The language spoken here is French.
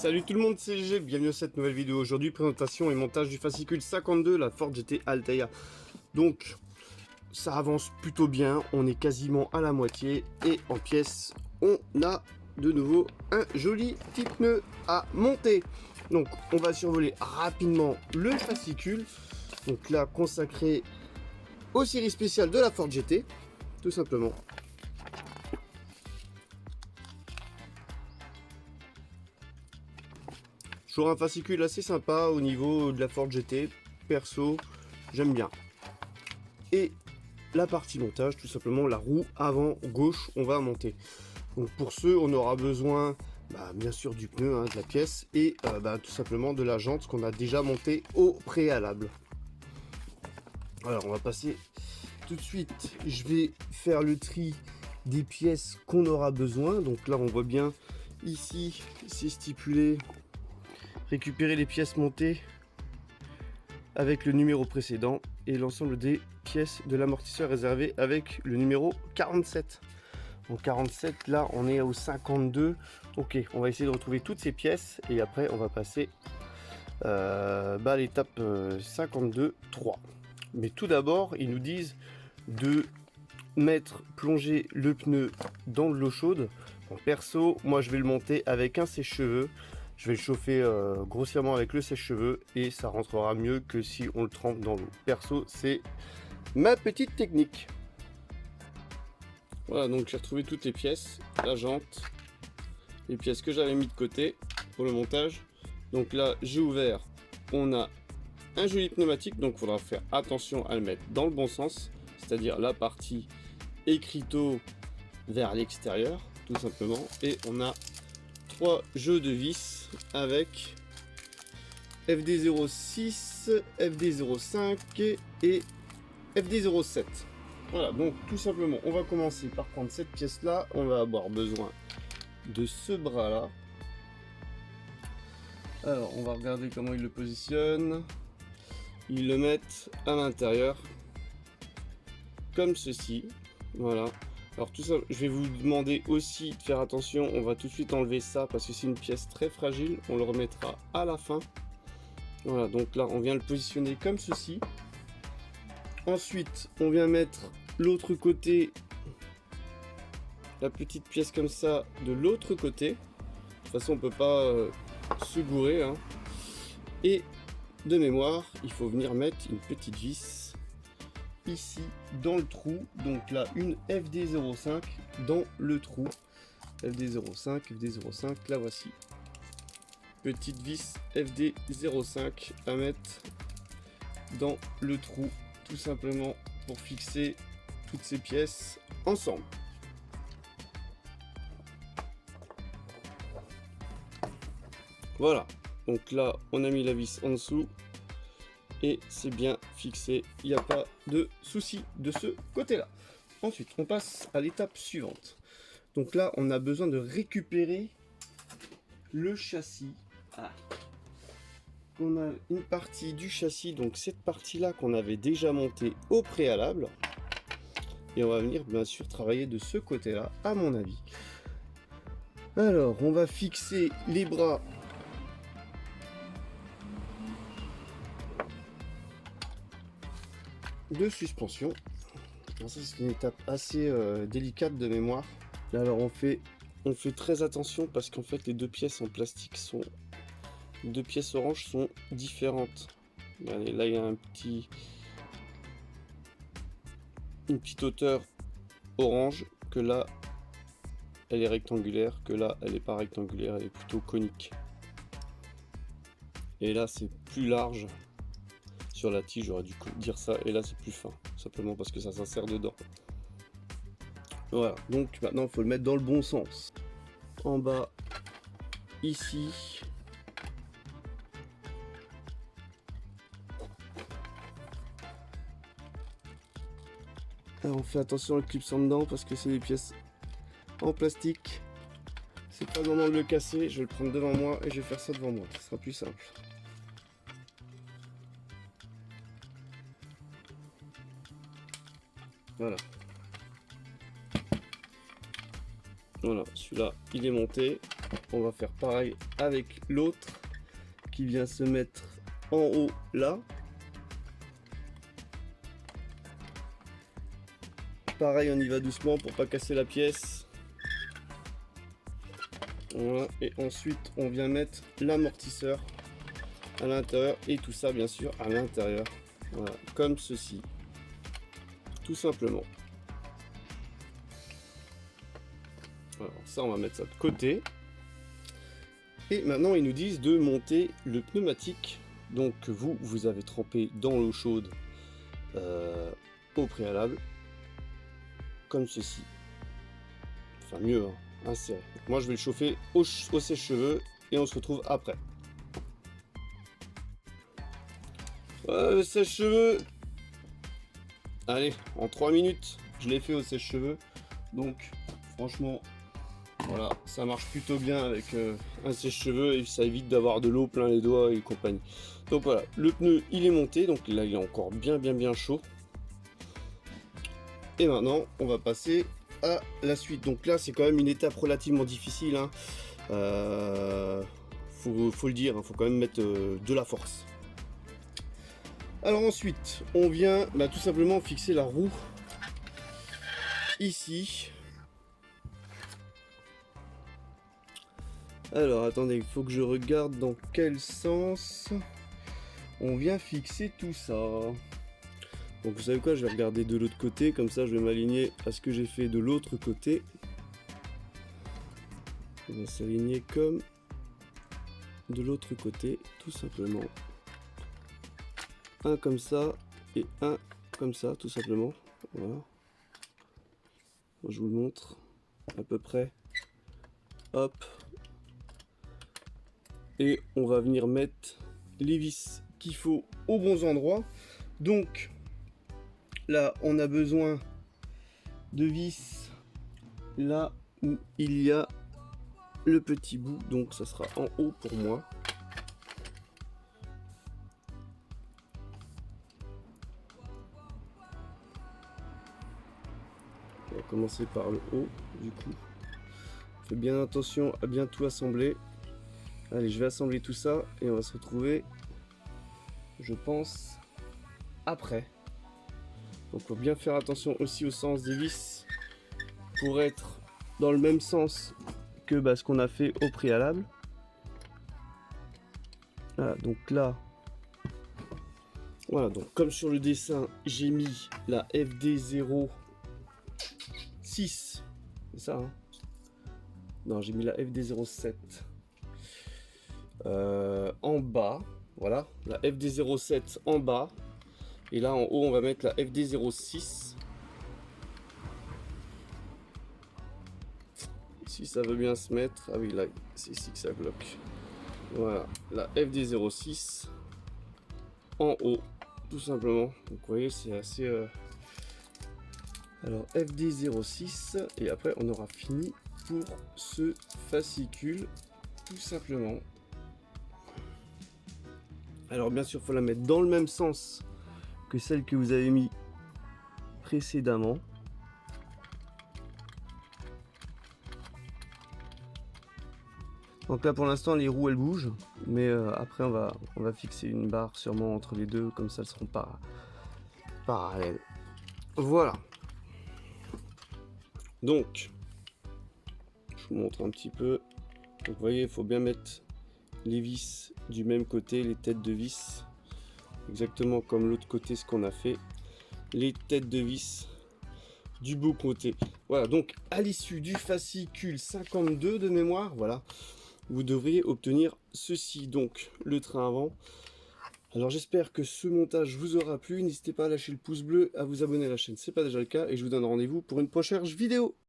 Salut tout le monde, c'est GG, bienvenue à cette nouvelle vidéo. Aujourd'hui, présentation et montage du fascicule 52, la Ford GT Altea. Donc, ça avance plutôt bien, on est quasiment à la moitié et en pièces, on a de nouveau un joli petit pneu à monter. Donc, on va survoler rapidement le fascicule. Donc là, consacré aux séries spéciales de la Ford GT, tout simplement. Toujours un fascicule assez sympa au niveau de la Ford GT, perso, j'aime bien. Et la partie montage, tout simplement la roue avant gauche, on va monter. Donc pour ce, on aura besoin bien sûr du pneu, de la pièce, et tout simplement de la jante qu'on a déjà montée au préalable. Alors on va passer tout de suite, je vais faire le tri des pièces qu'on aura besoin. Donc là on voit bien, ici c'est stipulé. Récupérer les pièces montées avec le numéro précédent et l'ensemble des pièces de l'amortisseur réservé avec le numéro 47. Donc 47, là on est au 52. Ok, on va essayer de retrouver toutes ces pièces et après on va passer à l'étape 52.3. Mais tout d'abord, ils nous disent de plonger le pneu dans de l'eau chaude. Bon, perso, moi je vais le monter avec un sèche-cheveux. Je vais le chauffer grossièrement avec le sèche-cheveux et ça rentrera mieux que si on le trempe dans l'eau. Perso, c'est ma petite technique. Voilà, donc j'ai retrouvé toutes les pièces, la jante, les pièces que j'avais mis de côté pour le montage. Donc là, j'ai ouvert, on a un joli pneumatique, donc il faudra faire attention à le mettre dans le bon sens, c'est-à-dire la partie écriteau vers l'extérieur, tout simplement. Et on a 3 jeux de vis avec FD06, FD05 et FD07. Voilà, donc tout simplement, on va commencer par prendre cette pièce-là. On va avoir besoin de ce bras-là. Alors, on va regarder comment ils le positionnent. Ils le mettent à l'intérieur, comme ceci. Voilà. Alors tout ça, je vais vous demander aussi de faire attention, on va tout de suite enlever ça parce que c'est une pièce très fragile, on le remettra à la fin. Voilà, donc là on vient le positionner comme ceci. Ensuite, on vient mettre l'autre côté, la petite pièce comme ça, de l'autre côté. De toute façon, on peut pas se gourer, hein. Et de mémoire, il faut venir mettre une petite vis ici dans le trou, donc là une FD05 dans le trou, FD05, la voici, petite vis FD05 à mettre dans le trou, tout simplement pour fixer toutes ces pièces ensemble. Voilà, donc là on a mis la vis en dessous et c'est bien fixé, il n'y a pas de souci de ce côté-là. Ensuite, on passe à l'étape suivante. Donc là, on a besoin de récupérer le châssis. On a une partie du châssis, donc cette partie-là qu'on avait déjà montée au préalable. Et on va venir bien sûr travailler de ce côté-là, à mon avis. Alors, on va fixer les bras de suspension. Alors ça, c'est une étape assez délicate de mémoire. Alors on fait très attention parce qu'en fait les deux pièces en plastique deux pièces orange sont différentes. Regardez, là il y a une petite hauteur orange, que là elle est rectangulaire, que là elle est pas rectangulaire, elle est plutôt conique. Et là c'est plus large. Sur la tige, j'aurais dû dire ça, et là c'est plus fin, simplement parce que ça s'insère dedans. Voilà, donc maintenant il faut le mettre dans le bon sens. En bas, ici. Alors on fait attention à le clipsant dedans parce que c'est des pièces en plastique. C'est pas vraiment de le casser, je vais le prendre devant moi et je vais faire ça devant moi, ce sera plus simple. Voilà. Voilà, celui-là, il est monté. on va faire pareil avec l'autre qui vient se mettre en haut là. Pareil, on y va doucement pour pas casser la pièce. Voilà. Et ensuite on vient mettre l'amortisseur à l'intérieur et tout ça bien sûr à l'intérieur. Voilà, comme ceci. Tout simplement. Alors ça on va mettre ça de côté. Et maintenant ils nous disent de monter le pneumatique. Donc vous avez trempé dans l'eau chaude au préalable. Comme ceci. Enfin mieux, hein, inséré. Moi je vais le chauffer au sèche-cheveux et on se retrouve après. Voilà le sèche-cheveux. Allez, en 3 minutes, je l'ai fait au sèche-cheveux. Donc franchement, voilà, ça marche plutôt bien avec un sèche-cheveux et ça évite d'avoir de l'eau plein les doigts et compagnie. Donc voilà, le pneu il est monté, donc là il est encore bien chaud. Et maintenant, on va passer à la suite. Donc là, c'est quand même une étape relativement difficile. Hein. Faut le dire, il faut quand même mettre de la force. Alors ensuite, on vient tout simplement fixer la roue ici. Alors attendez, il faut que je regarde dans quel sens on vient fixer tout ça. Donc vous savez quoi, je vais regarder de l'autre côté, comme ça je vais m'aligner à ce que j'ai fait de l'autre côté. On va s'aligner comme de l'autre côté, tout simplement. Un comme ça et un comme ça, tout simplement. Voilà. Je vous le montre à peu près. Hop. Et on va venir mettre les vis qu'il faut aux bons endroits. Donc là, on a besoin de vis là où il y a le petit bout. Donc ça sera en haut pour moi. On va commencer par le haut du coup. Faites bien attention à bien tout assembler. Allez, je vais assembler tout ça et on va se retrouver, je pense, après. Donc il faut bien faire attention aussi au sens des vis pour être dans le même sens que ce qu'on a fait au préalable. Voilà, donc là, voilà, donc comme sur le dessin, j'ai mis la FD06. C'est ça, hein? Non, j'ai mis la FD07 en bas. Voilà, la FD07 en bas. Et là, en haut, on va mettre la FD06. Si ça veut bien se mettre. Ah oui, là, c'est ici que ça bloque. Voilà, la FD06 en haut, tout simplement. Donc, vous voyez, c'est assez... Alors, FD06. Et après, on aura fini pour ce fascicule, tout simplement. Alors, bien sûr, il faut la mettre dans le même sens que celle que vous avez mis précédemment. Donc là pour l'instant les roues elles bougent, mais après on va fixer une barre sûrement entre les deux, comme ça elles seront pas parallèles. Voilà. Donc je vous montre un petit peu. Donc vous voyez, il faut bien mettre les vis du même côté, les têtes de vis, exactement comme l'autre côté ce qu'on a fait. Les têtes de vis du beau côté. Voilà, donc à l'issue du fascicule 52 de mémoire, voilà, vous devriez obtenir ceci, donc le train avant. Alors j'espère que ce montage vous aura plu. N'hésitez pas à lâcher le pouce bleu, à vous abonner à la chaîne, c'est pas déjà le cas, et je vous donne rendez-vous pour une prochaine vidéo.